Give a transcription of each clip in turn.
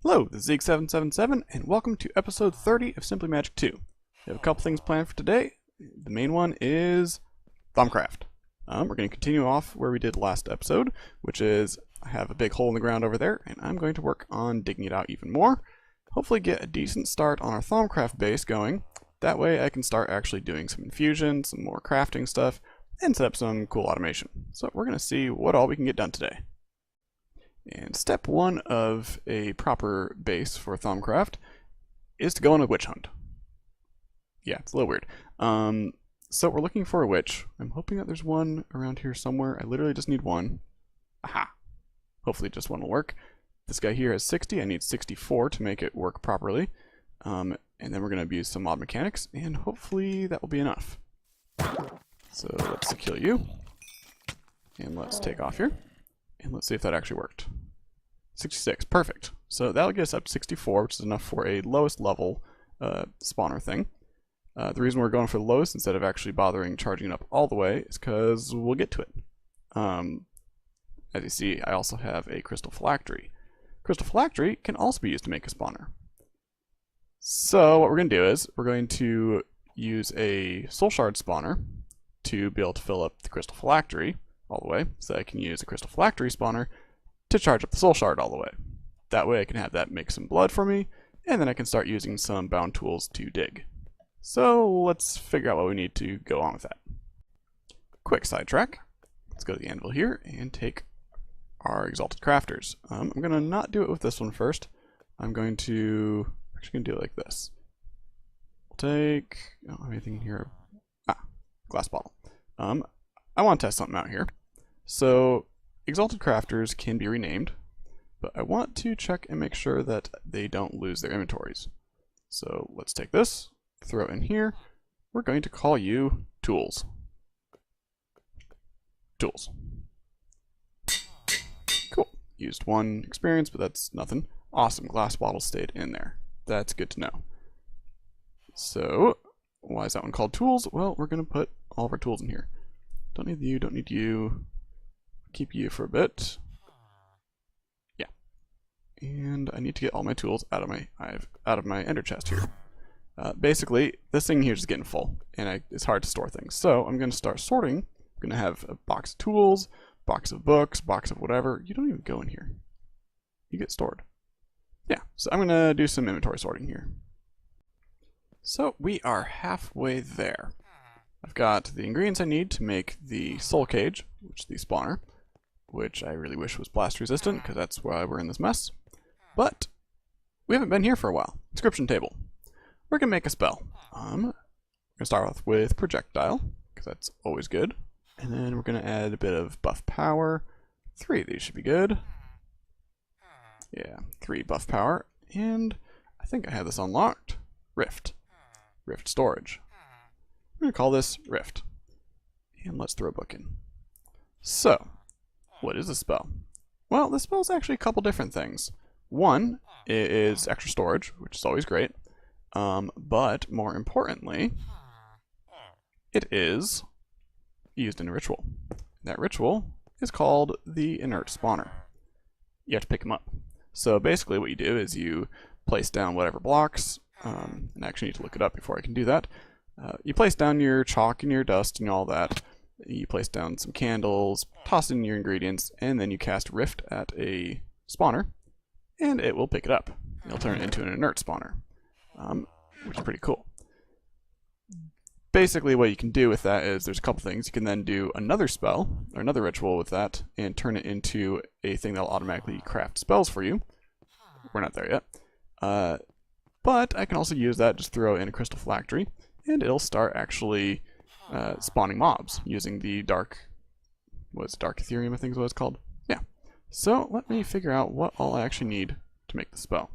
Hello, this is Zeke777, and welcome to episode 30 of Simply Magic 2. We have a couple things planned for today. The main one is Thaumcraft. We're going to continue off where we did last episode, which is I have a big hole in the ground over there, and I'm going to work on digging it out even more. Hopefully get a decent start on our Thaumcraft base going. That way I can start actually doing some infusion, some more crafting stuff, and set up some cool automation. So we're going to see what all we can get done today. And step one of a proper base for Thaumcraft is to go on a witch hunt. Yeah, it's a little weird. So we're looking for a witch. I'm hoping that there's one around here somewhere. I literally just need one. Aha! Hopefully just one will work. This guy here has 60. I need 64 to make it work properly. And then we're going to abuse some mod mechanics, and hopefully that will be enough. So let's kill you. And let's take off here. And let's see if that actually worked. 66, perfect. So that'll get us up to 64, which is enough for a lowest level spawner thing. The reason we're going for the lowest instead of actually bothering charging it up all the way is because we'll get to it. As you see, I also have a crystal phylactery. Crystal phylactery can also be used to make a spawner. So what we're going to do is we're going to use a soul shard spawner to be able to fill up the crystal phylactery all the way, so I can use a crystal phylactery spawner to charge up the soul shard all the way. That way I can have that make some blood for me, and then I can start using some bound tools to dig. So let's figure out what we need to go on with that. Quick sidetrack. Let's go to the anvil here and take our exalted crafters. I'm going to not do it with this one first. I'm going to actually do it like this. We'll take, I don't have anything in here. Glass bottle. I want to test something out here. So, exalted crafters can be renamed, but I want to check and make sure that they don't lose their inventories. So let's take this, throw it in here. We're going to call you Tools. Tools. Cool. Used one experience, but that's nothing. Awesome, glass bottle stayed in there. That's good to know. So, why is that one called Tools? Well, we're going to put all of our tools in here. Don't need you, don't need you. Keep you for a bit. Yeah. And I need to get all my tools out of my ender chest here. Basically, this thing here is getting full, and it's hard to store things. So I'm going to start sorting. I'm going to have a box of tools, box of books, box of whatever. You don't even go in here. You get stored. Yeah, so I'm going to do some inventory sorting here. So we are halfway there. I've got the ingredients I need to make the soul cage, which is the spawner, which I really wish was blast resistant, because that's why we're in this mess. But we haven't been here for a while. Inscription table. We're going to make a spell. I'm going to start off with projectile, because that's always good. And then we're going to add a bit of buff power. 3 of these should be good. Yeah, 3 buff power. And I think I have this unlocked. Rift. Rift storage. I'm going to call this Rift. And let's throw a book in. So, what is a spell? Well, the spell is actually a couple different things. One is extra storage, which is always great. But more importantly, it is used in a ritual. That ritual is called the inert spawner. You have to pick them up. So basically what you do is you place down whatever blocks, and I actually need to look it up before I can do that. You place down your chalk and your dust and all that. You place down some candles, toss in your ingredients, and then you cast Rift at a spawner, and it will pick it up. It'll turn it into an inert spawner, which is pretty cool. Basically what you can do with that is there's a couple things. You can then do another spell, or another ritual with that, and turn it into a thing that'll automatically craft spells for you. We're not there yet. But I can also use that, just throw in a crystal phylactery, and it'll start actually spawning mobs using the dark Ethereum, I think is what it's called. Yeah. So let me figure out what all I actually need to make the spell.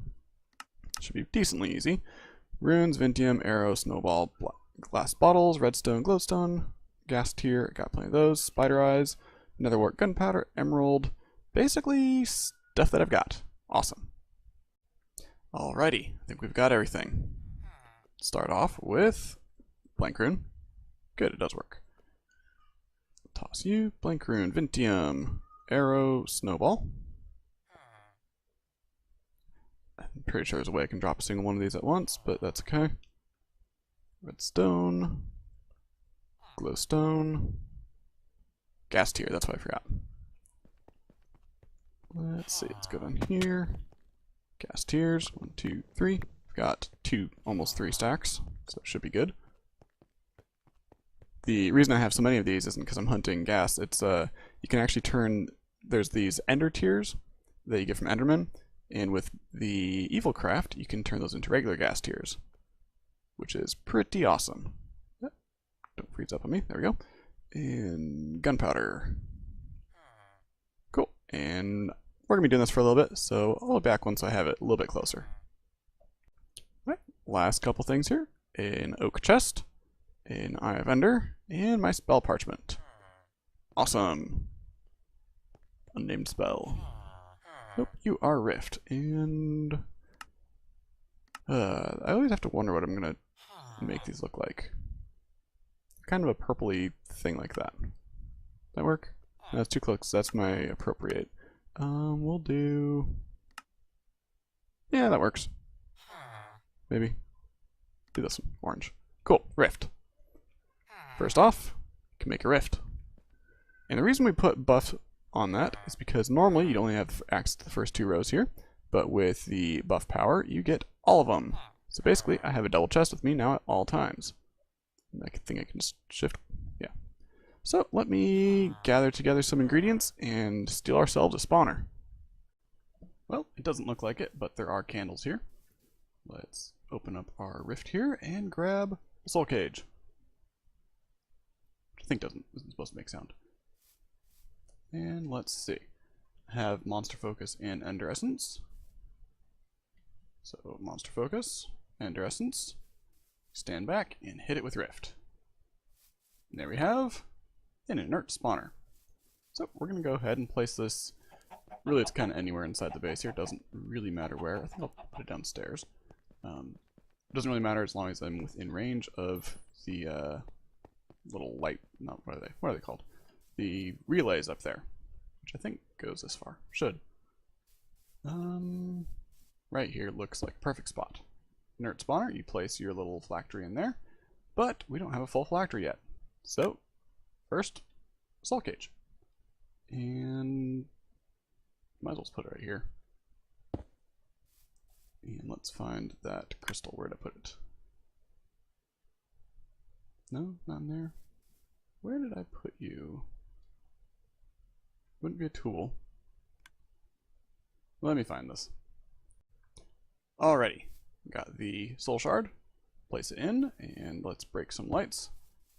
Should be decently easy. Runes, Vintium, arrow, snowball, glass bottles, redstone, glowstone, gas tier, got plenty of those, spider eyes, netherwort, gunpowder, emerald, basically stuff that I've got. Awesome. Alrighty, I think we've got everything. Start off with blank rune. Good, it does work. Toss you, blank rune, Vintium, arrow, snowball. I'm pretty sure there's a way I can drop a single one of these at once, but that's okay. Redstone, glowstone, gas tier, that's what I forgot. Let's see, let's go down here. Gas tiers, 1, 2, 3. I've got almost 3 stacks, so it should be good. The reason I have so many of these isn't because I'm hunting gas. It's you can actually turn, there's these ender tiers that you get from Enderman, and with the evil craft, you can turn those into regular gas tiers, which is pretty awesome. Don't freeze up on me. There we go. And gunpowder. Cool. And we're gonna be doing this for a little bit, so I'll be back once I have it a little bit closer. All right. Last couple things here: an oak chest, an eye of ender, and my spell parchment. Awesome. Unnamed spell. Nope, you are rift, and I always have to wonder what I'm gonna make these look like. Kind of a purpley thing like that. Does that work? No, that's too close. That's my appropriate. We'll do. Yeah, that works. Maybe do this one, orange. Cool, rift. First off, you can make a rift. And the reason we put buff on that is because normally you'd only have access to the first 2 rows here, but with the buff power, you get all of them. So basically, I have a double chest with me now at all times. And I think I can just shift, yeah. So let me gather together some ingredients and steal ourselves a spawner. Well, it doesn't look like it, but there are candles here. Let's open up our rift here and grab a soul cage. Which I think isn't supposed to make sound. And let's see. I have monster focus and ender essence. So monster focus, ender essence, stand back and hit it with rift. And there we have an inert spawner. So we're gonna go ahead and place this. Really, it's kind of anywhere inside the base here. It doesn't really matter where. I think I'll put it downstairs. It doesn't really matter as long as I'm within range of the little light. Not what are they called? The relays up there, which I think goes this far. Should. Right here looks like a perfect spot. Inert spawner, you place your little phylactery in there, but we don't have a full phylactery yet. So, first, soul cage. And might as well put it right here. And let's find that crystal. Where did I put it? No, not in there. Where did I put you? Wouldn't be a tool. Let me find this. Alrighty. Got the soul shard. Place it in, and let's break some lights.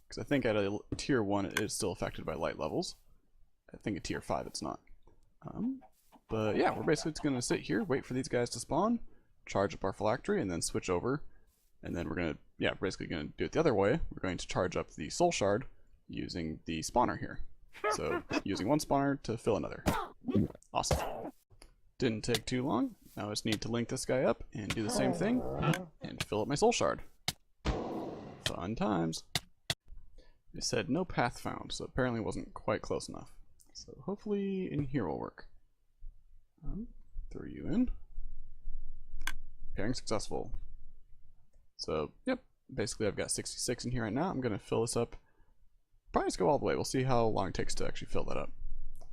Because I think at a tier 1 it is still affected by light levels. I think at tier 5 it's not. But yeah, we're basically just going to sit here, wait for these guys to spawn, charge up our phylactery, and then switch over. And then we're going to, yeah, basically going to do it the other way. We're going to charge up the soul shard using the spawner here. So, using one spawner to fill another. Awesome. Didn't take too long. Now I just need to link this guy up and do the same thing and fill up my soul shard. Fun times. It said no path found, so apparently it wasn't quite close enough. So hopefully in here will work. Throw you in. Pairing successful. So, yep. Basically I've got 66 in here right now. I'm going to fill this up. Probably just go all the way. We'll see how long it takes to actually fill that up.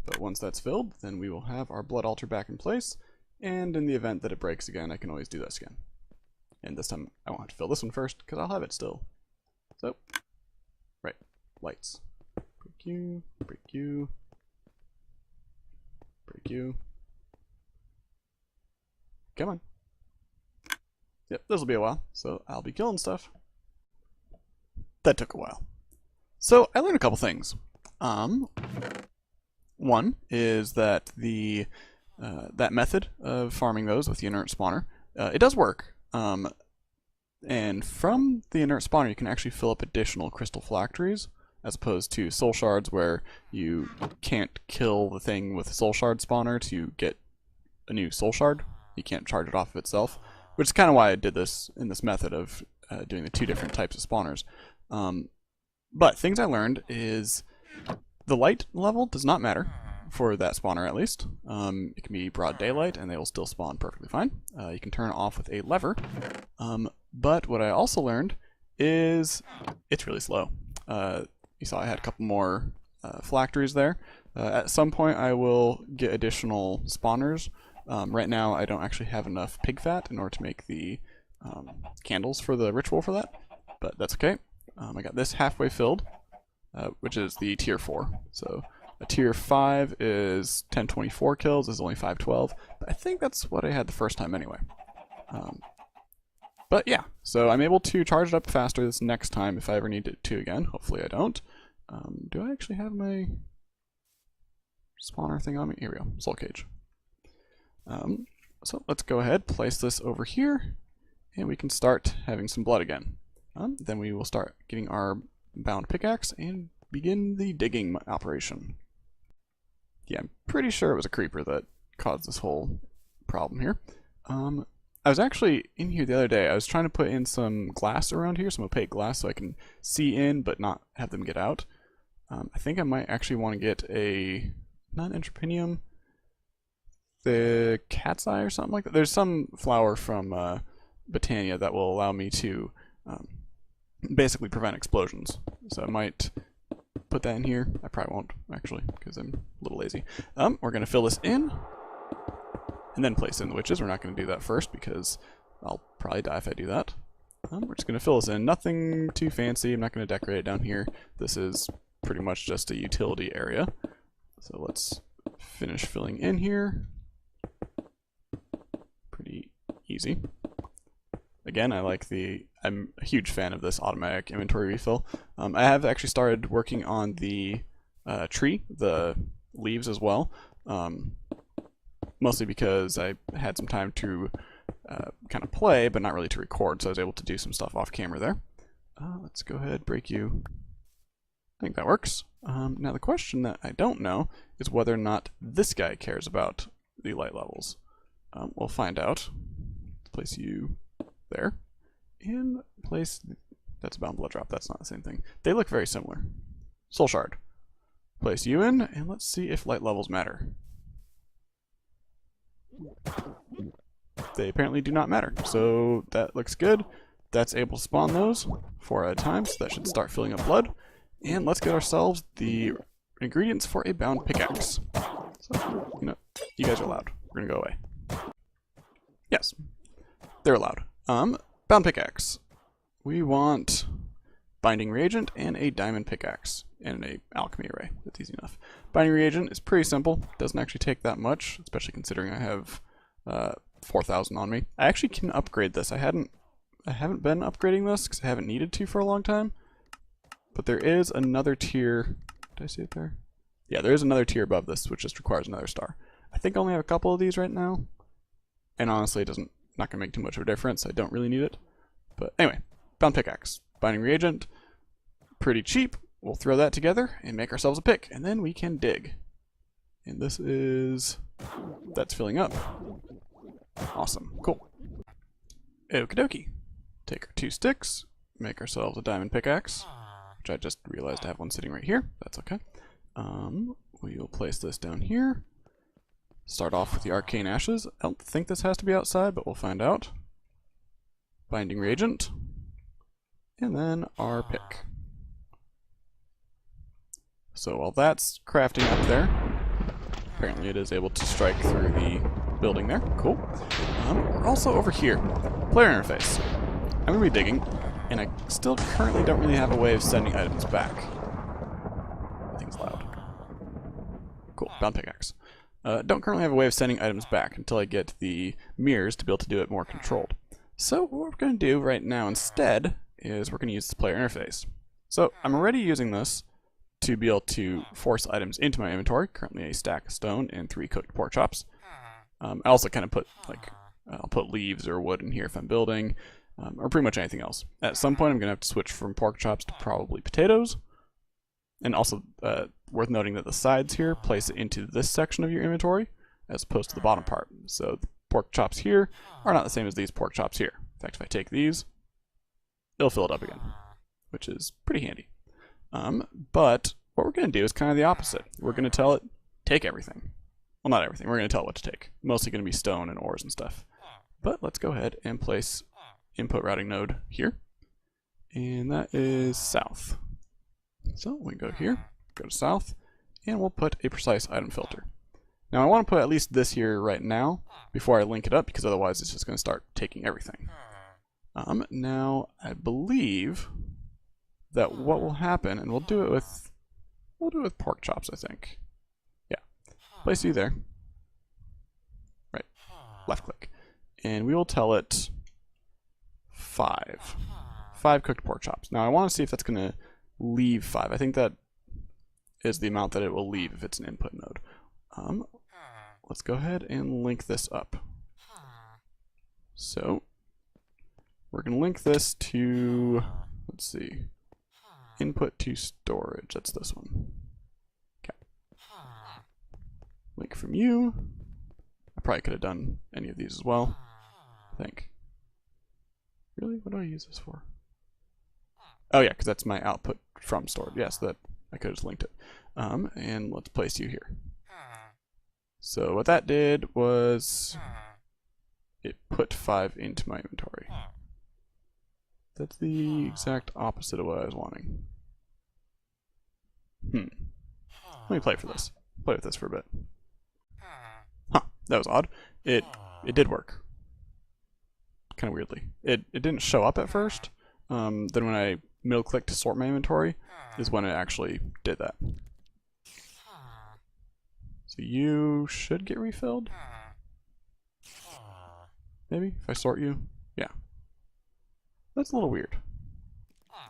But once that's filled, then we will have our blood altar back in place. And in the event that it breaks again, I can always do this again. And this time I won't have to fill this one first, because I'll have it still. So, right. Lights. Break you. Break you. Break you. Come on. Yep, this will be a while, so I'll be killing stuff. That took a while. So I learned a couple things. One is that the that method of farming those with the inert spawner, it does work. And from the inert spawner, you can actually fill up additional crystal phylacteries, as opposed to soul shards, where you can't kill the thing with a soul shard spawner to get a new soul shard. You can't charge it off of itself, which is kind of why I did this in this method of doing the 2 different types of spawners. But things I learned is the light level does not matter for that spawner at least. It can be broad daylight and they will still spawn perfectly fine. You can turn it off with a lever. But what I also learned is it's really slow. You saw I had a couple more phylacteries there. At some point I will get additional spawners. Right now I don't actually have enough pig fat in order to make the candles for the ritual for that, but that's okay. I got this halfway filled, which is the tier 4. So a tier 5 is 1024 kills, this is only 512, but I think that's what I had the first time anyway. But yeah, so I'm able to charge it up faster this next time if I ever need it to again. Hopefully I don't. Do I actually have my spawner thing on me? Here we go, soul cage. So let's go ahead, place this over here, and we can start having some blood again. Then we will start getting our bound pickaxe and begin the digging operation. Yeah, I'm pretty sure it was a creeper that caused this whole problem here. I was actually in here the other day. I was trying to put in some glass around here, some opaque glass, so I can see in but not have them get out. I think I might actually want to get a, not entrepinium, the cat's eye or something like that. There's some flower from Botania that will allow me to basically prevent explosions. So I might put that in here. I probably won't, actually, because I'm a little lazy. We're going to fill this in, and then place in the witches. We're not going to do that first, because I'll probably die if I do that. We're just going to fill this in. Nothing too fancy. I'm not going to decorate it down here. This is pretty much just a utility area. So let's finish filling in here. Pretty easy. Again, I'm a huge fan of this automatic inventory refill. I have actually started working on the tree, the leaves as well, mostly because I had some time to kind of play, but not really to record, so I was able to do some stuff off camera there. Let's go ahead, break you. I think that works. Now the question that I don't know is whether or not this guy cares about the light levels. We'll find out. Let's place you there, and place, that's a bound blood drop, that's not the same thing. They look very similar. Soul shard. Place you in, and let's see if light levels matter. They apparently do not matter, so that looks good. That's able to spawn those 4 at a time, so that should start filling up blood. And let's get ourselves the ingredients for a bound pickaxe. So, you guys are allowed. We're gonna go away. Yes, they're allowed. Bound pickaxe. We want binding reagent and a diamond pickaxe and a alchemy array. That's easy enough. Binding reagent is pretty simple. Doesn't actually take that much, especially considering I have 4,000 on me. I actually can upgrade this. I haven't been upgrading this because I haven't needed to for a long time. But there is another tier. Did I see it there? Yeah, there is another tier above this, which just requires another star. I think I only have a couple of these right now. And honestly, it not going to make too much of a difference. I don't really need it. But anyway, bound pickaxe. Binding reagent. Pretty cheap. We'll throw that together and make ourselves a pick. And then we can dig. And this is... that's filling up. Awesome. Cool. Okie dokie. Take our 2 sticks. Make ourselves a diamond pickaxe. Which I just realized I have one sitting right here. That's okay. We will place this down here. Start off with the arcane ashes. I don't think this has to be outside, but we'll find out. Binding reagent. And then our pick. So while that's crafting up there, apparently it is able to strike through the building there. Cool. We're also over here. Player interface. I'm going to be digging, and I still currently don't really have a way of sending items back. I think it's loud. Cool. Bound pickaxe. Don't currently have a way of sending items back until I get the mirrors to be able to do it more controlled. So what we're going to do right now instead is we're going to use the player interface. So I'm already using this to be able to force items into my inventory. Currently a stack of stone and 3 cooked pork chops. I also kind of put I'll put leaves or wood in here if I'm building, or pretty much anything else. At some point I'm going to have to switch from pork chops to probably potatoes. And also worth noting that the sides here place it into this section of your inventory as opposed to the bottom part. So the pork chops here are not the same as these pork chops here. In fact, if I take these, it'll fill it up again, which is pretty handy. But what we're going to do is kind of the opposite. We're going to tell it, take everything. Well, not everything. We're going to tell it what to take. Mostly going to be stone and ores and stuff. But let's go ahead and place input routing node here. And that is south. So we can go here, go to south, and we'll put a precise item filter. Now I want to put at least this here right now before I link it up, because otherwise it's just going to start taking everything. Now I believe that what will happen, and we'll do it with pork chops, I think. Yeah. Place you there. Right. Left click. And we will tell it 5. 5 cooked pork chops. Now I want to see if that's going to leave 5. I think that is the amount that it will leave if it's an input node. Let's go ahead and link this up. So we're going to link this to, let's see, input to storage. That's this one. Okay. Link from you. I probably could have done any of these as well, I think. Really? What do I use this for? Oh yeah, because that's my output from storage. Yes, that I could have just linked it. And let's place you here. So what that did was it put 5 into my inventory. That's the exact opposite of what I was wanting. Let me play for this. Play with this for a bit. Huh, that was odd. It did work. Kind of weirdly. It didn't show up at first. Then when I middle clicked to sort my inventory is when it actually did that. So you should get refilled. Maybe if I sort you. Yeah. That's a little weird. I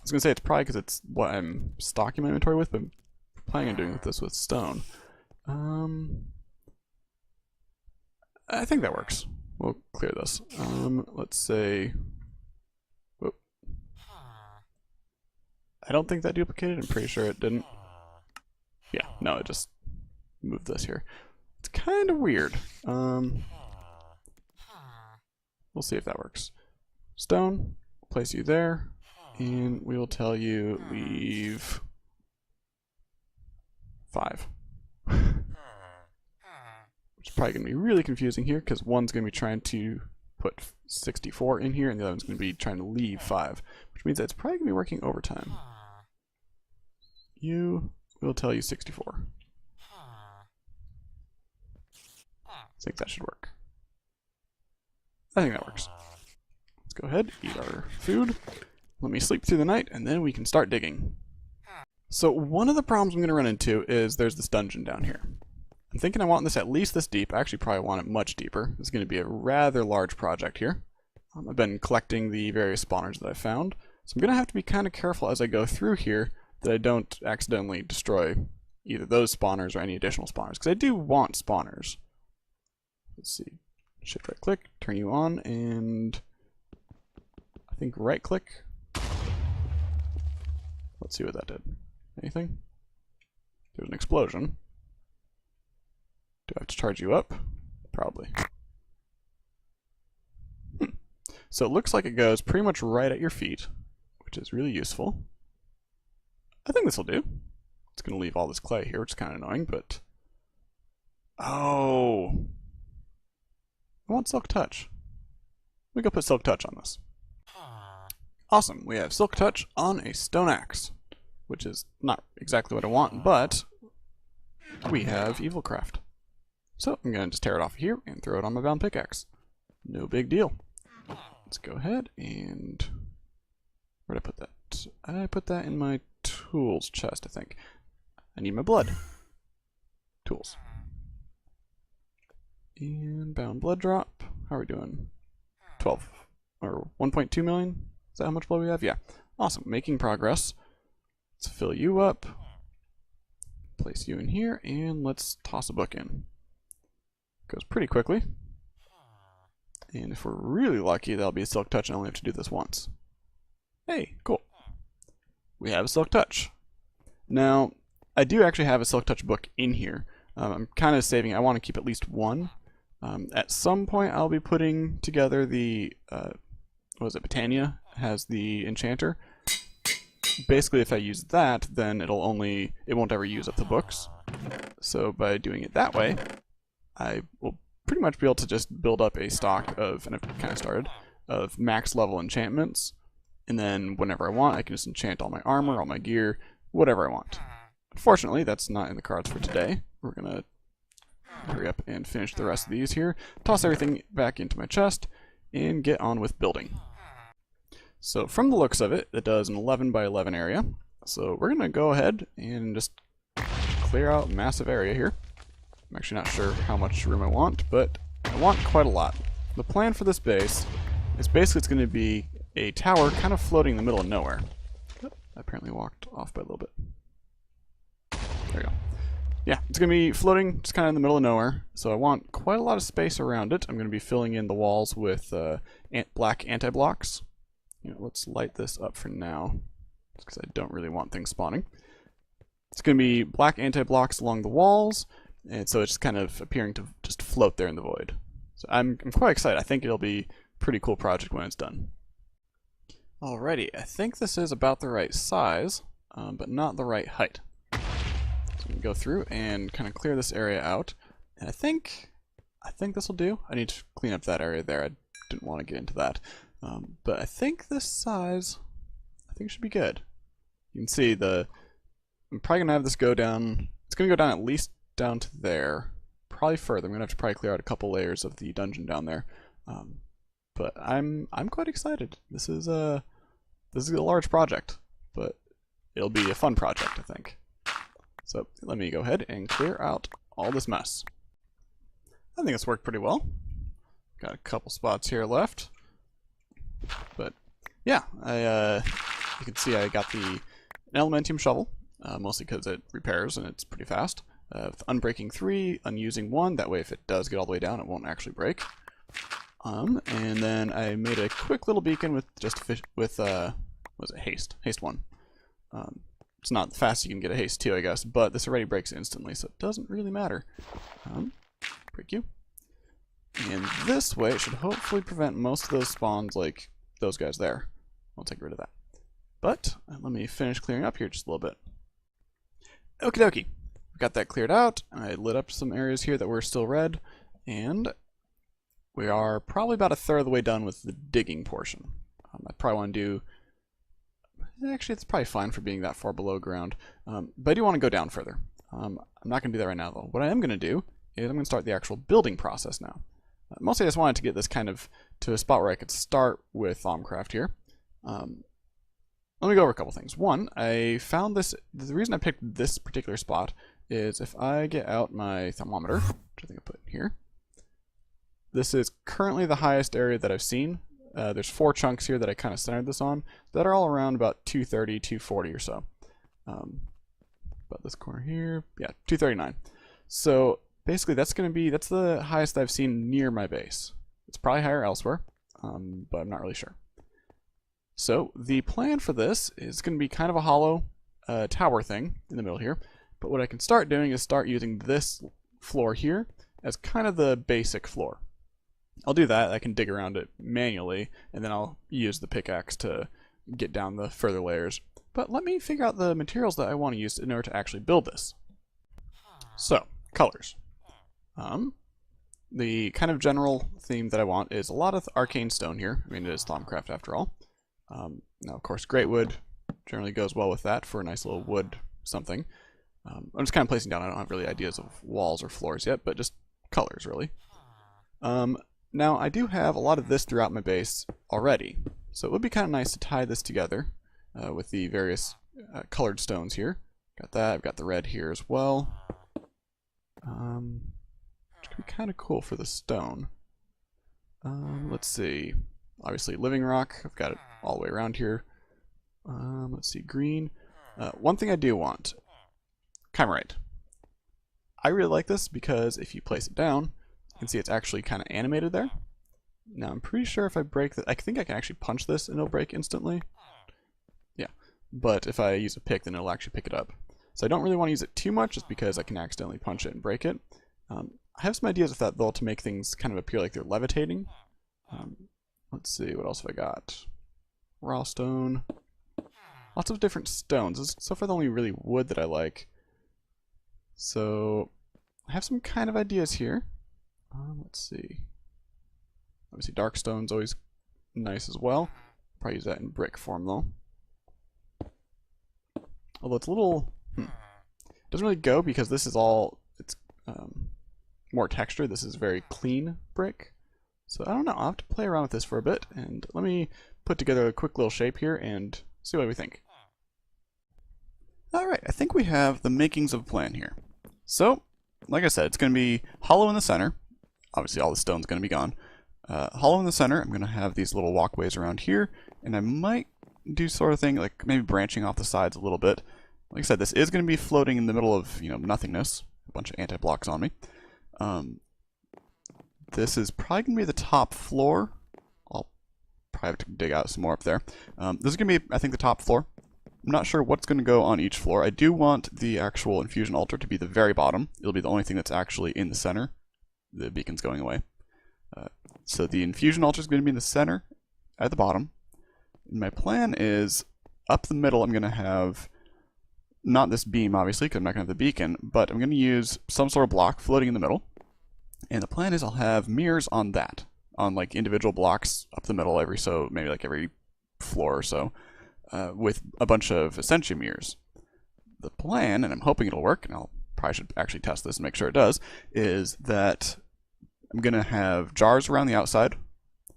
was gonna say it's probably because it's what I'm stocking my inventory with, but I'm planning on doing this with stone. I think that works. We'll clear this. Let's say. Whoop. I don't think that duplicated. I'm pretty sure it didn't. Yeah, no, it just moved this here. It's kind of weird. We'll see if that works. Stone, place you there, and we will tell you leave 5. Which is probably going to be really confusing here, because one's going to be trying to put 64 in here, and the other one's going to be trying to leave 5, which means that it's probably going to be working overtime. You will tell you 64. I think that should work. I think that works. Let's go ahead, eat our food. Let me sleep through the night, and then we can start digging. So one of the problems I'm going to run into is there's this dungeon down here. I'm thinking I want this at least this deep. I actually probably want it much deeper. It's going to be a rather large project here. I've been collecting the various spawners that I found, so I'm going to have to be kind of careful as I go through here that I don't accidentally destroy either those spawners or any additional spawners, because I do want spawners. Let's see. Shift right click, turn you on, and I think right click. Let's see what that did. Anything? There's an explosion. Do I have to charge you up? Probably. So it looks like it goes pretty much right at your feet, which is really useful. I think this will do. It's going to leave all this clay here, which is kind of annoying, but... Oh! I want Silk Touch. We go put Silk Touch on this. Awesome, we have Silk Touch on a stone axe, which is not exactly what I want, but we have Evilcraft. So I'm going to just tear it off here and throw it on my bound pickaxe. No big deal. Let's go ahead and... Where'd I put that? I put that in my tools chest, I think. I need my blood. Tools. And bound blood drop. How are we doing? 12. Or 1.2 million? Is that how much blood we have? Yeah. Awesome. Making progress. Let's fill you up. Place you in here, and let's toss a book in. Goes pretty quickly. And if we're really lucky, that'll be a Silk Touch and I only have to do this once. Hey, cool. We have a Silk Touch. Now, I do actually have a Silk Touch book in here. I'm kind of saving, I want to keep at least one. At some point, I'll be putting together the, what is it, Britannia has the enchanter. basically if I use that, then it won't ever use up the books. So by doing it that way, I will pretty much be able to just build up a stock of, and I've kind of started, of max level enchantments. And then whenever I want, I can just enchant all my armor, all my gear, whatever I want. Unfortunately, that's not in the cards for today. We're going to hurry up and finish the rest of these here, toss everything back into my chest, and get on with building. So from the looks of it, it does an 11 by 11 area. So we're going to go ahead and just clear out a massive area here. I'm actually not sure how much room I want, but I want quite a lot. The plan for this base is basically it's going to be a tower kind of floating in the middle of nowhere. I apparently walked off by a little bit. There we go. Yeah, it's going to be floating just kind of in the middle of nowhere, so I want quite a lot of space around it. I'm going to be filling in the walls with black anti-blocks. Let's light this up for now, just because I don't really want things spawning. It's going to be black anti-blocks along the walls, and so it's just kind of appearing to just float there in the void. So I'm quite excited. I think it'll be a pretty cool project when it's done. Alrighty, I think this is about the right size, but not the right height. So I'm going to go through and kind of clear this area out, and I think this will do. I need to clean up that area there. I didn't want to get into that. But I think this size, should be good. You can see I'm probably going to have this go down, it's going to go down at least down to there. Probably further. I'm going to have to probably clear out a couple layers of the dungeon down there. But I'm quite excited. This is a large project, but it'll be a fun project, I think. So let me go ahead and clear out all this mess. I think it's worked pretty well. Got a couple spots here left. But yeah, you can see I got an Elementium shovel, mostly because it repairs and it's pretty fast. With Unbreaking 3, Unusing 1, that way if it does get all the way down, it won't actually break. And then I made a quick little beacon with haste? Haste 1. It's not the fastest you can get a haste 2, I guess, but this already breaks instantly, so it doesn't really matter. Break you. And this way, it should hopefully prevent most of those spawns, like those guys there. I'll take rid of that. But let me finish clearing up here just a little bit. Okie dokie. Got that cleared out. I lit up some areas here that were still red, and we are probably about a third of the way done with the digging portion. I probably want to do... Actually, it's probably fine for being that far below ground, but I do want to go down further. I'm not going to do that right now, though. What I am going to do is I'm going to start the actual building process now. Mostly I just wanted to get this kind of to a spot where I could start with Thaumcraft here. Let me go over a couple things. One, I found this, the reason I picked this particular spot is if I get out my thermometer, which I think I put in here, this is currently the highest area that I've seen. There's 4 chunks here that I kind of centered this on that are all around about 230, 240 or so. About this corner here, yeah, 239. So basically that's the highest I've seen near my base. It's probably higher elsewhere, but I'm not really sure. So the plan for this is going to be kind of a hollow tower thing in the middle here. But what I can start doing is start using this floor here as kind of the basic floor. I'll do that. I can dig around it manually, and then I'll use the pickaxe to get down the further layers. But let me figure out the materials that I want to use in order to actually build this. So, colors. The kind of general theme that I want is a lot of arcane stone here. I mean, it is Thaumcraft after all. Now, of course, great wood generally goes well with that for a nice little wood something. I'm just kind of placing down. I don't have really ideas of walls or floors yet, but just colors, really. Now, I do have a lot of this throughout my base already, so it would be kind of nice to tie this together with the various colored stones here. Got that. I've got the red here as well. Which could be kind of cool for the stone. Let's see. Obviously, living rock. I've got it all the way around here. Let's see, green. One thing I do want, chimerite. I really like this because if you place it down, you can see it's actually kind of animated there. Now, I'm pretty sure if I break I think I can actually punch this and it'll break instantly. Yeah, but if I use a pick, then it'll actually pick it up. So I don't really want to use it too much just because I can accidentally punch it and break it. I have some ideas with that, though, to make things kind of appear like they're levitating. Let's see, what else have I got? Raw stone. lots of different stones. This is so far the only really wood that I like. So I have some kind of ideas here. Let's see. Obviously dark stone's always nice as well. Probably use that in brick form though. Although it's a little... doesn't really go because this is all... it's more texture. This is very clean brick. So I don't know. I'll have to play around with this for a bit. And let me put together a quick little shape here and see what we think. Alright, I think we have the makings of a plan here. So, like I said, it's going to be hollow in the center. Obviously all the stone's going to be gone. Hollow in the center, I'm going to have these little walkways around here. And I might do sort of thing, like maybe branching off the sides a little bit. Like I said, this is going to be floating in the middle of, nothingness. A bunch of anti-blocks on me. This is probably going to be the top floor. I'll probably have to dig out some more up there. This is going to be, I think, the top floor. I'm not sure what's going to go on each floor. I do want the actual infusion altar to be the very bottom. It'll be the only thing that's actually in the center. The beacon's going away. So the infusion altar is going to be in the center, at the bottom. And my plan is, up the middle, I'm going to have, not this beam, obviously, because I'm not going to have the beacon, but I'm going to use some sort of block floating in the middle. And the plan is I'll have mirrors on that, on like individual blocks up the middle maybe like every floor or so. With a bunch of Essentia mirrors. The plan, and I'm hoping it'll work, and I'll probably should actually test this and make sure it does, is that I'm going to have jars around the outside,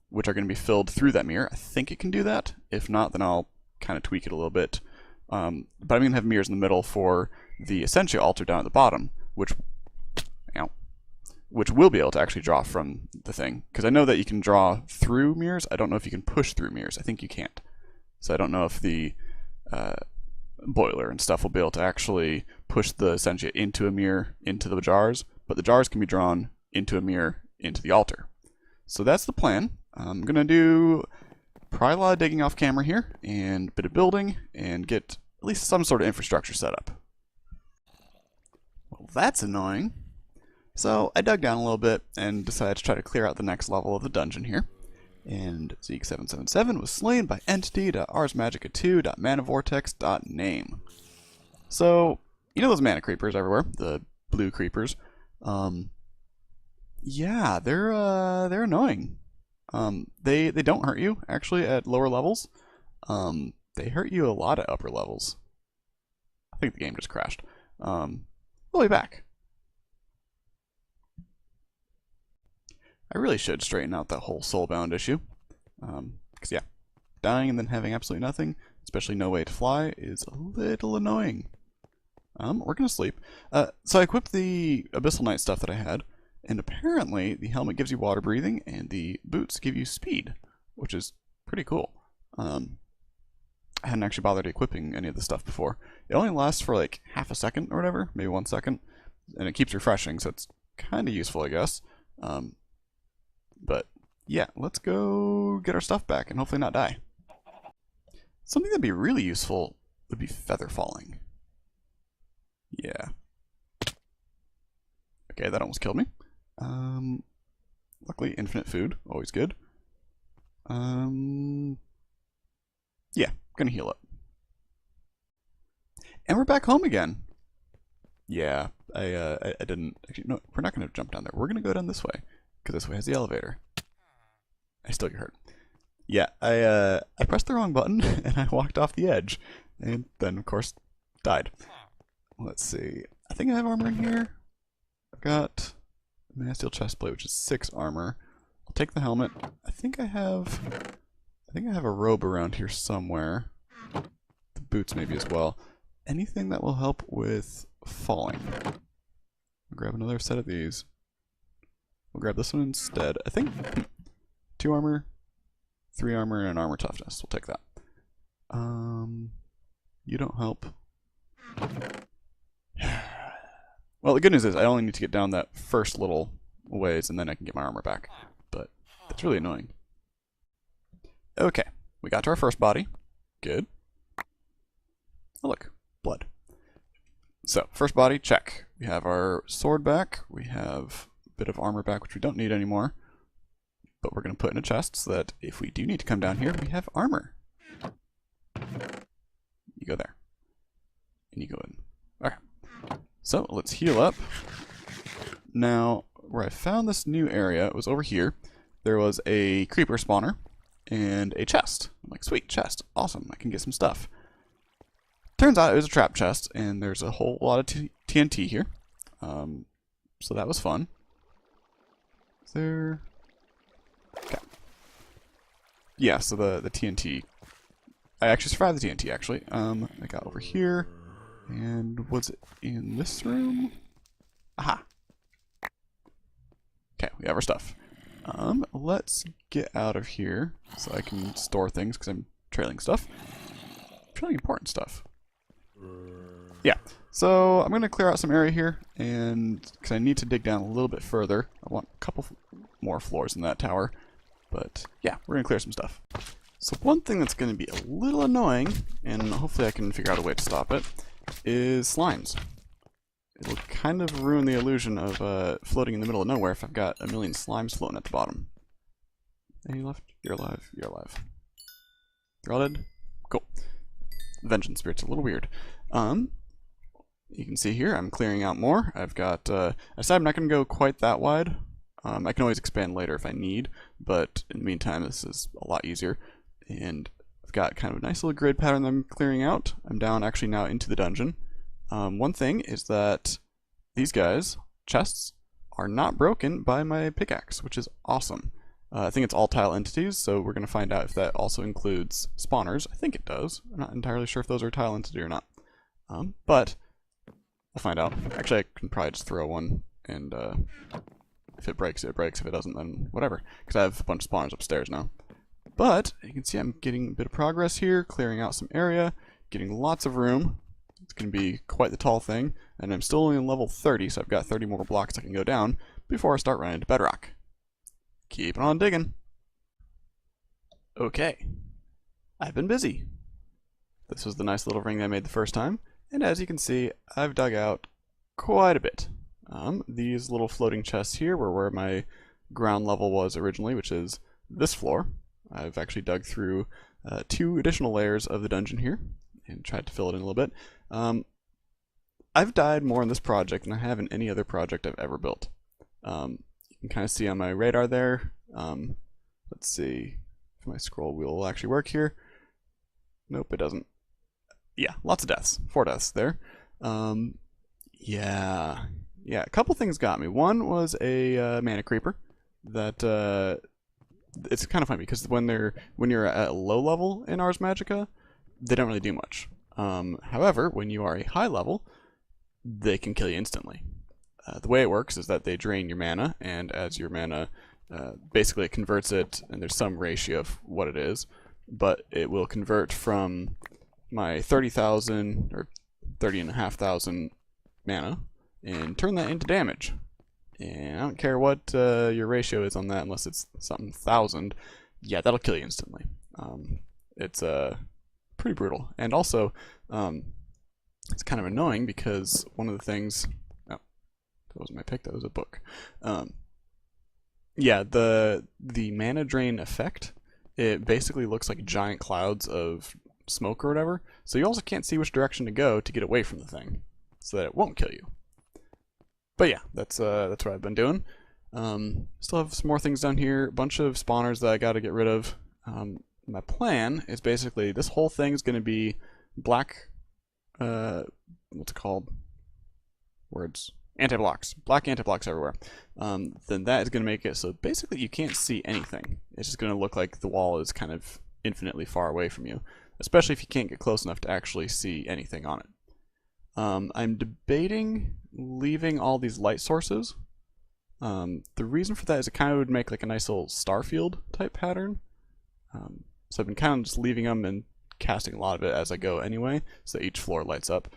which are going to be filled through that mirror. I think it can do that. If not, then I'll kind of tweak it a little bit. But I'm going to have mirrors in the middle for the Essentia altar down at the bottom, which will be able to actually draw from the thing. Because I know that you can draw through mirrors. I don't know if you can push through mirrors. I think you can't. So I don't know if the boiler and stuff will be able to actually push the Essentia into a mirror, into the jars, but the jars can be drawn into a mirror, into the altar. So that's the plan. I'm going to do probably a lot of digging off camera here, and a bit of building, and get at least some sort of infrastructure set up. Well, that's annoying. So I dug down a little bit, and decided to try to clear out the next level of the dungeon here. And Zeke777 was slain by entity.arsmagica2.manavortex.name. So, you know those mana creepers everywhere? The blue creepers. Yeah, they're annoying. They don't hurt you, actually, at lower levels. They hurt you a lot at upper levels. I think the game just crashed. We'll be back. I really should straighten out that whole soulbound issue. Because, yeah, dying and then having absolutely nothing, especially no way to fly, is a little annoying. We're going to sleep. So I equipped the Abyssal Knight stuff that I had, and apparently the helmet gives you water breathing, and the boots give you speed, which is pretty cool. I hadn't actually bothered equipping any of the stuff before. It only lasts for like half a second or whatever, maybe 1 second, and it keeps refreshing, so it's kind of useful, I guess. But yeah, let's go get our stuff back and hopefully not die. Something that'd be really useful would be feather falling. Yeah. Okay, that almost killed me. Luckily, infinite food, always good. Yeah, gonna heal up. And we're back home again. Yeah, I didn't actually. No, we're not gonna jump down there. We're gonna go down this way. Because this way has the elevator. I still get hurt. Yeah, I pressed the wrong button and I walked off the edge. And then, of course, died. Let's see. I think I have armor in here. I've got a Man of Steel chestplate, which is 6 armor. I'll take the helmet. I think I have a robe around here somewhere. The boots maybe as well. Anything that will help with falling. I'll grab another set of these. We'll grab this one instead. I think 2 armor, 3 armor, and an armor toughness. We'll take that. You don't help. Well, the good news is I only need to get down that first little ways, and then I can get my armor back. But that's really annoying. Okay, we got to our first body. Good. Oh, look, blood. So, first body, check. We have our sword back. We have bit of armor back, which we don't need anymore, but we're going to put in a chest so that if we do need to come down here, we have armor. go there. And you go in. Okay. So let's heal up. Now, where I found this new area was over here. There was a creeper spawner and a chest. I'm like, sweet, chest. Awesome, I can get some stuff. Turns out it was a trap chest, and there's a whole lot of TNT here. So that was fun. Is there... Okay. Yeah, so the TNT... I actually survived the TNT, actually. I got over here, and was it in this room? Aha! Okay, we have our stuff. Let's get out of here so I can store things, because I'm trailing stuff. Trailing important stuff. Yeah, so I'm going to clear out some area here, and because I need to dig down a little bit further. I want a couple more floors in that tower, but yeah, we're going to clear some stuff. So one thing that's going to be a little annoying, and hopefully I can figure out a way to stop it, is slimes. It'll kind of ruin the illusion of floating in the middle of nowhere if I've got a million slimes floating at the bottom. Any left? You're alive. You're alive. You're all dead? Cool. Vengeance Spirit's a little weird. You can see here I'm clearing out more. I've got, I decided I'm not going to go quite that wide. I can always expand later if I need, but in the meantime this is a lot easier. And I've got kind of a nice little grid pattern that I'm clearing out. I'm down actually now into the dungeon. One thing is that these guys, chests, are not broken by my pickaxe, which is awesome. I think it's all tile entities, so we're going to find out if that also includes spawners. I think it does. I'm not entirely sure if those are tile entity or not. But we'll find out. Actually, I can probably just throw one, and if it breaks, it breaks. If it doesn't, then whatever. Because I have a bunch of spawners upstairs now. But you can see I'm getting a bit of progress here, clearing out some area, getting lots of room. It's going to be quite the tall thing, and I'm still only on level 30, so I've got 30 more blocks I can go down before I start running into bedrock. Keeping on digging. Okay. I've been busy. This was the nice little ring I made the first time, and as you can see, I've dug out quite a bit. These little floating chests here were where my ground level was originally, which is this floor. I've actually dug through 2 additional layers of the dungeon here and tried to fill it in a little bit. I've died more in this project than I have in any other project I've ever built. You can kind of see on my radar there. Let's see if my scroll wheel will actually work here. Nope, it doesn't. Yeah, lots of deaths. 4 deaths there. Yeah, a couple things got me. One was a mana creeper that it's kind of funny because when you're at low level in Ars Magica, they don't really do much. However, when you are a high level, they can kill you instantly. The way it works is that they drain your mana, and as your mana, basically it converts it, and there's some ratio of what it is, but it will convert from my 30,000 or 30,500 mana and turn that into damage. And I don't care what your ratio is on that, unless it's something 1,000. Yeah, that'll kill you instantly. It's pretty brutal, and also it's kind of annoying because one of the things. That wasn't my pick, that was a book. Yeah, the mana drain effect, it basically looks like giant clouds of smoke or whatever, so you also can't see which direction to go to get away from the thing, so that it won't kill you. But yeah, that's what I've been doing. Still have some more things down here, a bunch of spawners that I gotta get rid of. My plan is basically, this whole thing is gonna be black, what's it called? Words. Anti-blocks. Black anti-blocks everywhere. Then that is going to make it so basically you can't see anything. It's just going to look like the wall is kind of infinitely far away from you, especially if you can't get close enough to actually see anything on it. I'm debating leaving all these light sources. The reason for that is it kind of would make like a nice little star field type pattern. So I've been kind of just leaving them and casting a lot of it as I go anyway, so each floor lights up.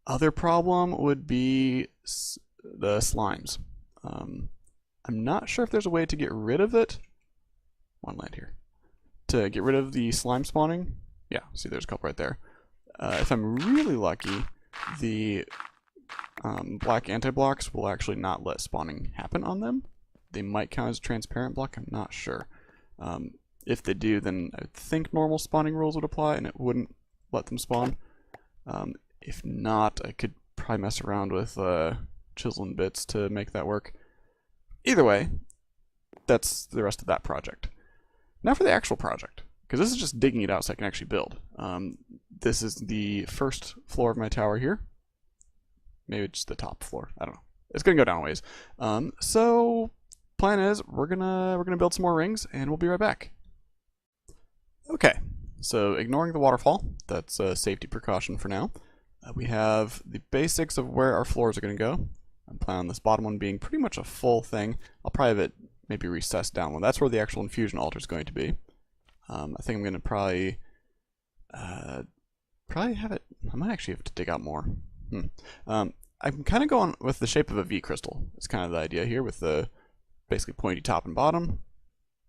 Other problem would be the slimes. I'm not sure if there's a way to get rid of it. One land here. To get rid of the slime spawning. Yeah, see there's a couple right there. If I'm really lucky, the black anti-blocks will actually not let spawning happen on them. They might count as a transparent block, I'm not sure. If they do, then I think normal spawning rules would apply and it wouldn't let them spawn. If not, I could probably mess around with chiseling bits to make that work. Either way, that's the rest of that project. Now for the actual project, because this is just digging it out so I can actually build. This is the first floor of my tower here. Maybe just the top floor. I don't know. It's gonna go down a ways. So plan is we're gonna build some more rings, and we'll be right back. Okay, so ignoring the waterfall, that's a safety precaution for now. We have the basics of where our floors are gonna go. I'm planning on this bottom one being pretty much a full thing. I'll probably have it maybe recessed down one. That's where the actual infusion altar is going to be. I think I'm gonna probably have it. I might actually have to dig out more. I'm kind of going with the shape of a V crystal. It's kind of the idea here with the basically pointy top and bottom.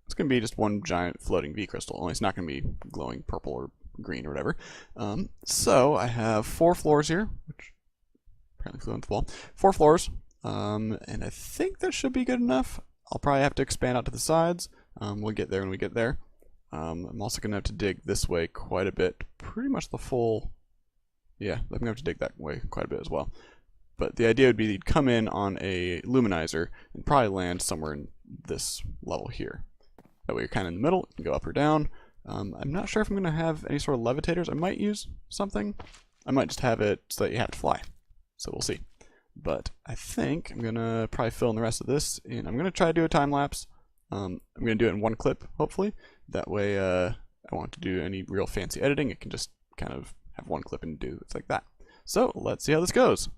It's going to be just one giant floating V crystal, only it's not going to be glowing purple or green or whatever. So I have 4 floors here, which apparently flew into the wall. 4 floors, and I think that should be good enough. I'll probably have to expand out to the sides. We'll get there when we get there. I'm also going to have to dig this way quite a bit, pretty much the full... Yeah, I'm going to have to dig that way quite a bit as well. But the idea would be you'd come in on a luminizer and probably land somewhere in this level here. That way you're kind of in the middle, you can go up or down. I'm not sure if I'm going to have any sort of levitators. I might use something. I might just have it so that you have to fly. So we'll see. But I think I'm going to probably fill in the rest of this. And I'm going to try to do a time lapse. I'm going to do it in one clip, hopefully. That way I won't have to do any real fancy editing. It can just kind of have one clip and do it like that. So let's see how this goes.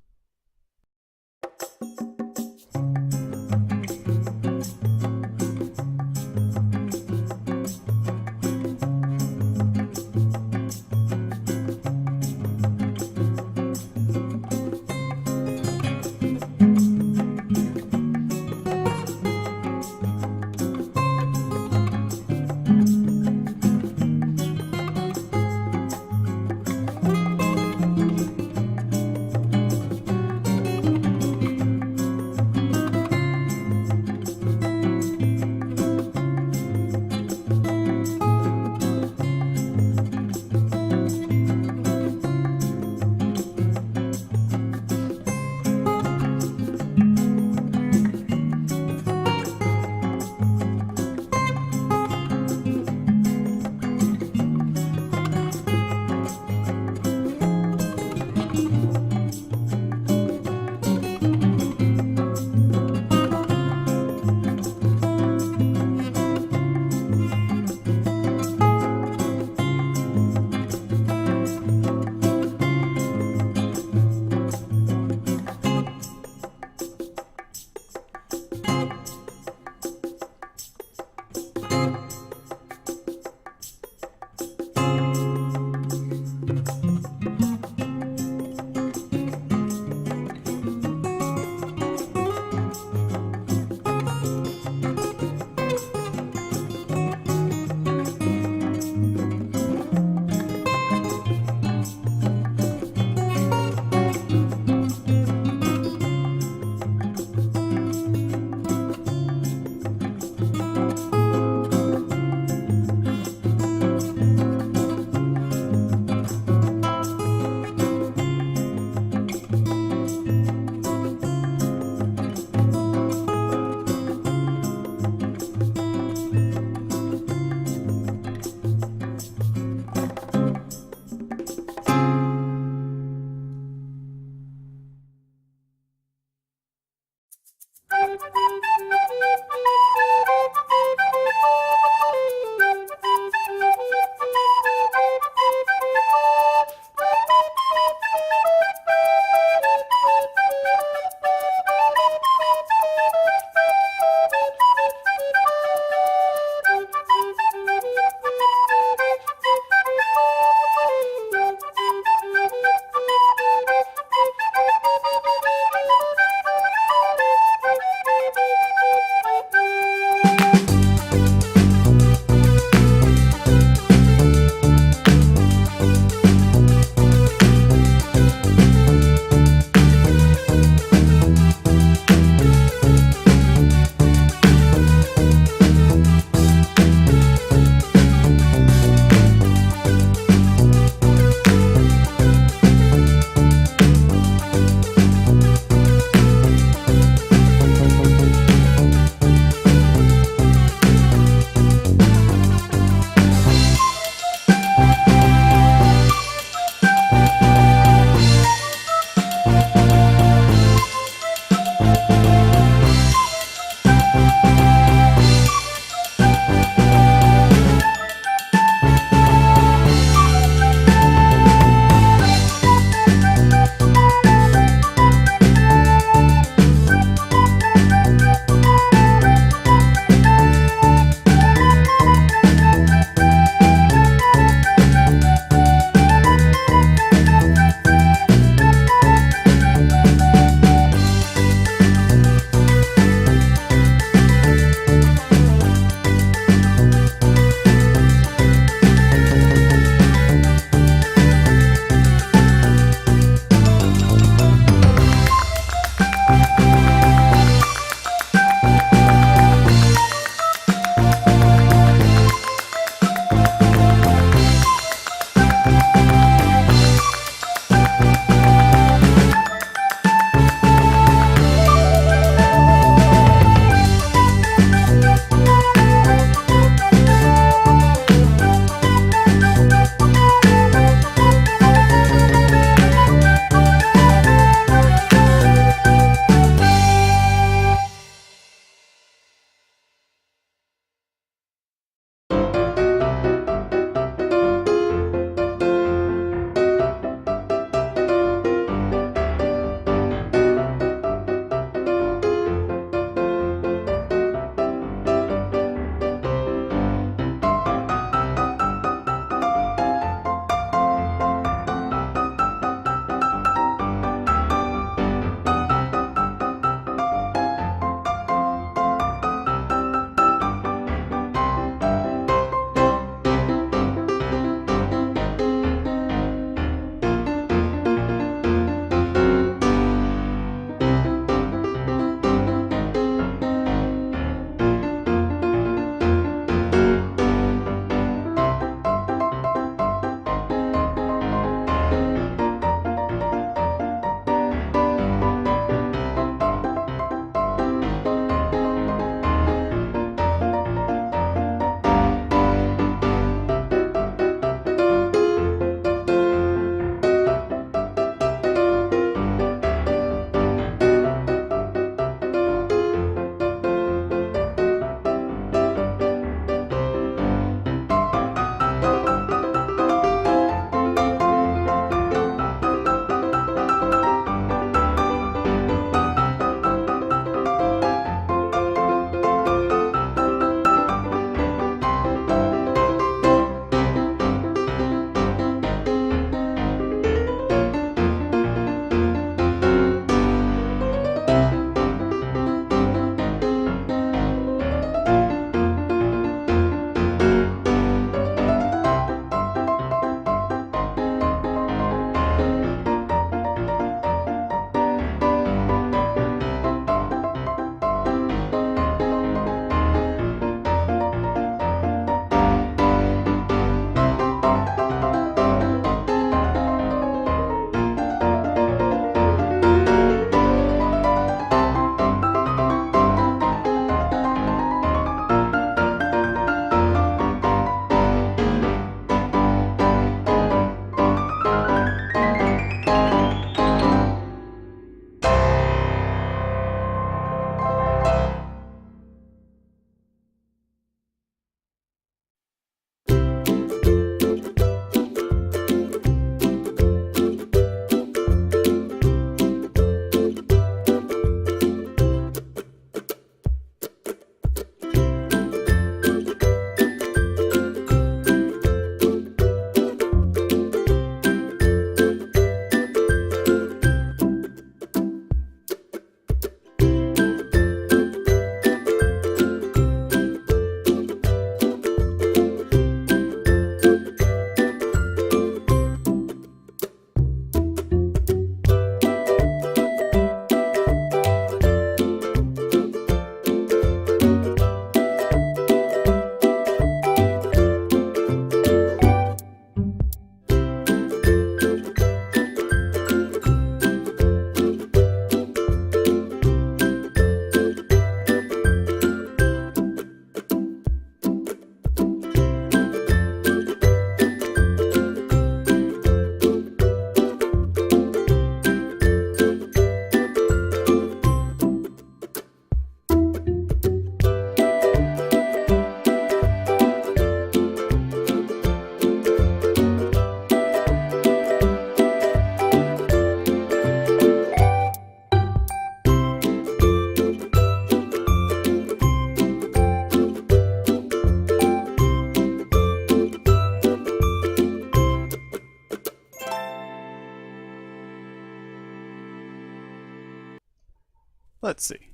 let's see.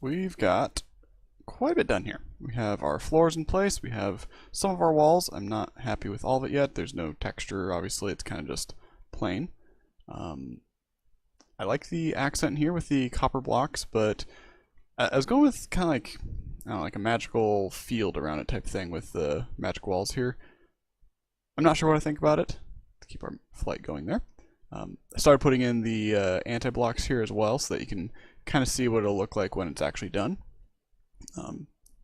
We've got quite a bit done here. We have our floors in place. We have some of our walls. I'm not happy with all of it yet. There's no texture, obviously. It's kind of just plain. I like the accent here with the copper blocks, but I was going with kind of like, I don't know, like a magical field around it type thing with the magic walls here. I'm not sure what I think about it. To keep our flight going there. I started putting in the anti-blocks here as well so that you can kind of see what it'll look like when it's actually done.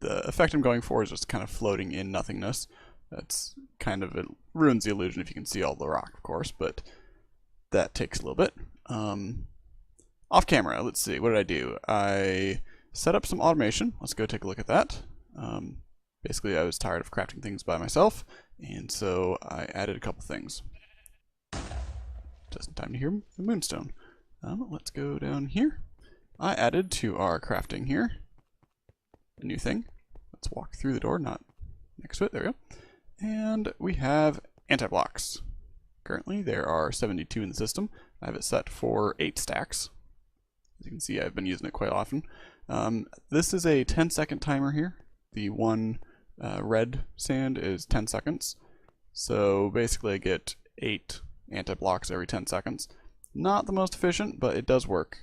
The effect I'm going for is just kind of floating in nothingness. That's kind of, it ruins the illusion if you can see all the rock, of course, but that takes a little bit. Off camera, let's see, what did I do? I set up some automation. Let's go take a look at that. Basically, I was tired of crafting things by myself, and so I added a couple things. Just in time to hear the moonstone. Let's go down here. I added to our crafting here a new thing. Let's walk through the door, not next to it. There we go. And we have anti-blocks. Currently, there are 72 in the system. I have it set for 8 stacks. As you can see, I've been using it quite often. This is a 10-second timer here. The one red sand is 10 seconds. So basically, I get 8 anti-blocks every 10 seconds. Not the most efficient, but it does work.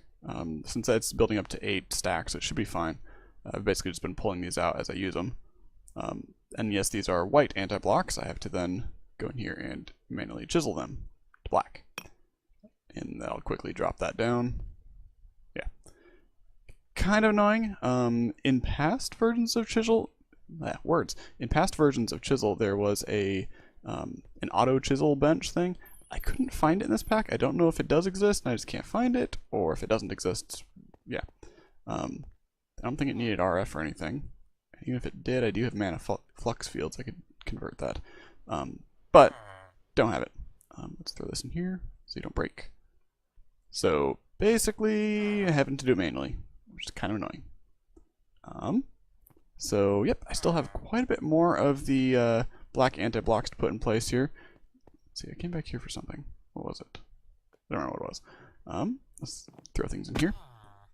Since it's building up to 8 stacks, it should be fine. I've basically just been pulling these out as I use them. And yes, these are white anti-blocks. I have to then go in here and manually chisel them to black. And that'll quickly drop that down. Yeah. Kind of annoying. In past versions of Chisel, In past versions of Chisel, there was an auto chisel bench thing. I couldn't find it in this pack. I don't know if it does exist and I just can't find it, or if it doesn't exist, yeah. I don't think it needed RF or anything. Even if it did, I do have mana flux fields. I could convert that. But don't have it. Let's throw this in here so you don't break. So basically, having to do it manually, which is kind of annoying. So yep, I still have quite a bit more of the black anti-blocks to put in place here. Let's see, I came back here for something. What was it? I don't remember what it was. Let's throw things in here.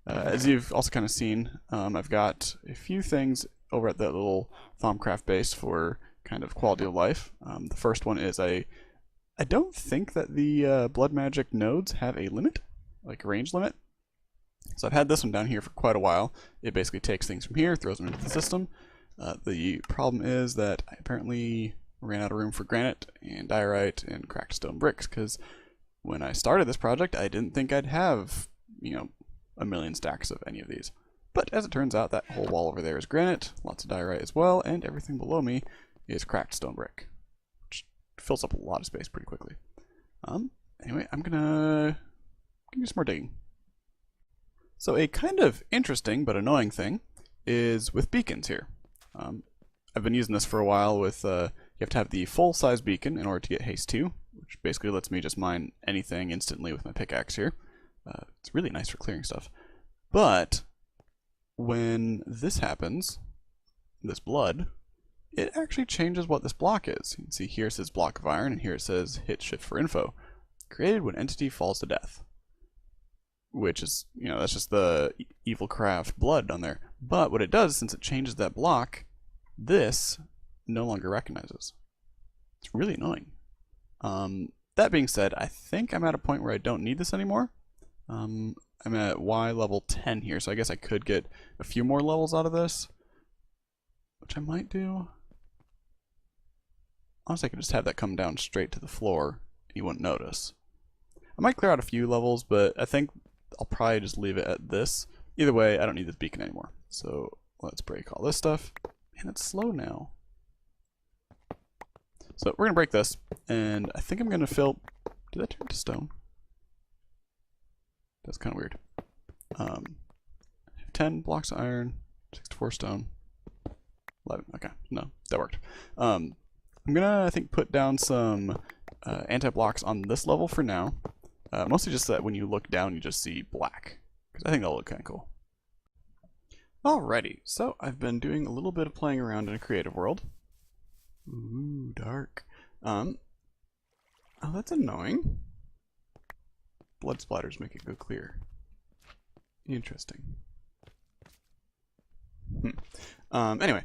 As you've also kind of seen, I've got a few things over at that little Thaumcraft base for kind of quality of life. The first one is I don't think that the blood magic nodes have a limit, like a range limit. So I've had this one down here for quite a while. It basically takes things from here, throws them into the system. The problem is that I apparently ran out of room for granite and diorite and cracked stone bricks, because when I started this project, I didn't think I'd have, you know, a million stacks of any of these. But as it turns out, that whole wall over there is granite, lots of diorite as well, and everything below me is cracked stone brick, which fills up a lot of space pretty quickly. Anyway, I'm gonna do some more digging. So a kind of interesting but annoying thing is with beacons here. I've been using this for a while with, you have to have the full-size beacon in order to get haste 2, which basically lets me just mine anything instantly with my pickaxe here. It's really nice for clearing stuff. But when this happens, this blood, it actually changes what this block is. You can see here it says block of iron, and here it says hit shift for info. Created when entity falls to death. Which is, you know, that's just the evil craft blood on there. But what it does, since it changes that block, this no longer recognizes. It's really annoying. That being said, I think I'm at a point where I don't need this anymore. I'm at Y level 10 here, so I guess I could get a few more levels out of this, which I might do. Honestly, I could just have that come down straight to the floor, and you wouldn't notice. I might clear out a few levels, but I think I'll probably just leave it at this. Either way, I don't need this beacon anymore. So let's break all this stuff. And it's slow now. So we're going to break this, and I think I'm going to fill... Did that turn to stone? That's kind of weird. 10 blocks of iron, 64 stone, 11. Okay, no, that worked. I'm gonna, I think, put down some anti-blocks on this level for now. Mostly just so that when you look down, you just see black, because I think that'll look kind of cool. Alrighty, so I've been doing a little bit of playing around in a creative world. Ooh, dark. Oh, that's annoying. Blood splatters make it go clear. Interesting. Anyway,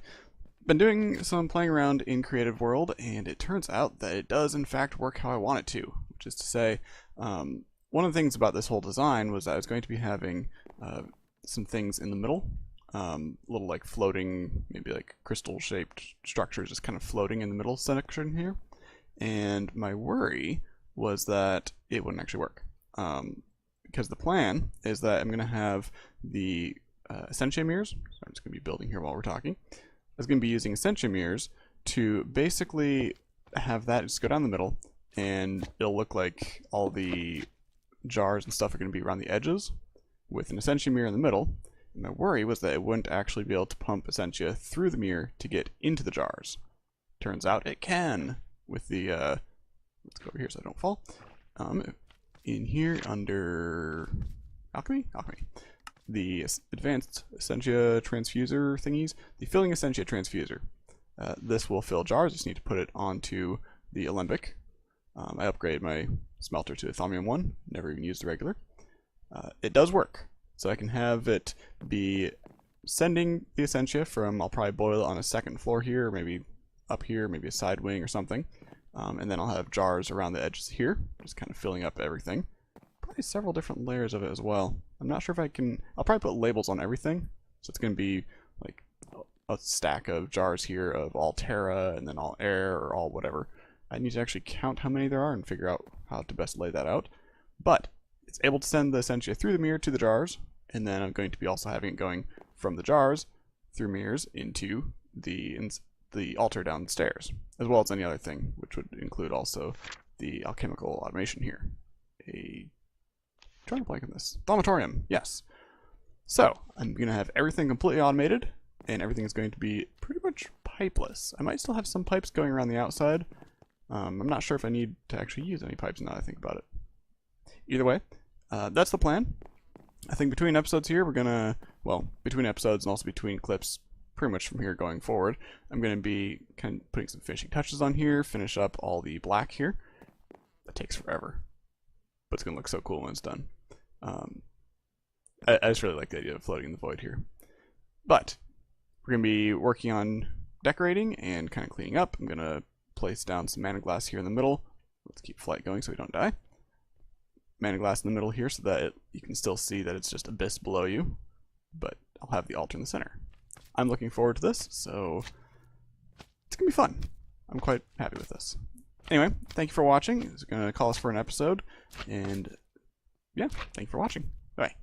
been doing some playing around in Creative World, and it turns out that it does in fact work how I want it to, which is to say, one of the things about this whole design was that I was going to be having some things in the middle, little like floating, maybe like crystal shaped structures just kind of floating in the middle section here. And my worry was that it wouldn't actually work. Because the plan is that I'm going to have the Essentia mirrors. So I'm just going to be building here while we're talking. I was going to be using Essentia mirrors to basically have that just go down the middle, and it'll look like all the jars and stuff are going to be around the edges with an Essentia mirror in the middle. And my worry was that it wouldn't actually be able to pump Essentia through the mirror to get into the jars. Turns out it can with the, let's go over here so I don't fall. In here under alchemy, the advanced Essentia transfuser thingies, the filling Essentia transfuser. This will fill jars. You just need to put it onto the alembic. I upgraded my smelter to Thaumium 1, never even used the regular. It does work, so I can have it be sending the Essentia from, I'll probably boil it on a second floor here, or maybe up here, maybe a side wing or something. And then I'll have jars around the edges here, just kind of filling up everything. Probably several different layers of it as well. I'm not sure if I can, I'll probably put labels on everything. So it's going to be like a stack of jars here of all Terra and then all air or all whatever. I need to actually count how many there are and figure out how to best lay that out. But it's able to send the Essentia through the mirror to the jars, and then I'm going to be also having it going from the jars through mirrors into the altar downstairs, as well as any other thing, which would include also the alchemical automation here. I'm trying to blank on this. Thaumatorium, yes. So I'm going to have everything completely automated, and everything is going to be pretty much pipeless. I might still have some pipes going around the outside. I'm not sure if I need to actually use any pipes now that I think about it. Either way, that's the plan. I think between episodes here, we're going to, well, between episodes and also between clips, pretty much from here going forward, I'm going to be kind of putting some finishing touches on here, finish up all the black here. That takes forever, but it's going to look so cool when it's done. I just really like the idea of floating in the void here. But we're going to be working on decorating and kind of cleaning up. I'm going to place down some mana glass here in the middle. Let's keep flight going so we don't die. Mana glass in the middle here so that you can still see that it's just abyss below you, but I'll have the altar in the center. I'm looking forward to this, so it's going to be fun. I'm quite happy with this. Anyway, thank you for watching. It's going to call us for an episode, and yeah, thank you for watching. Bye.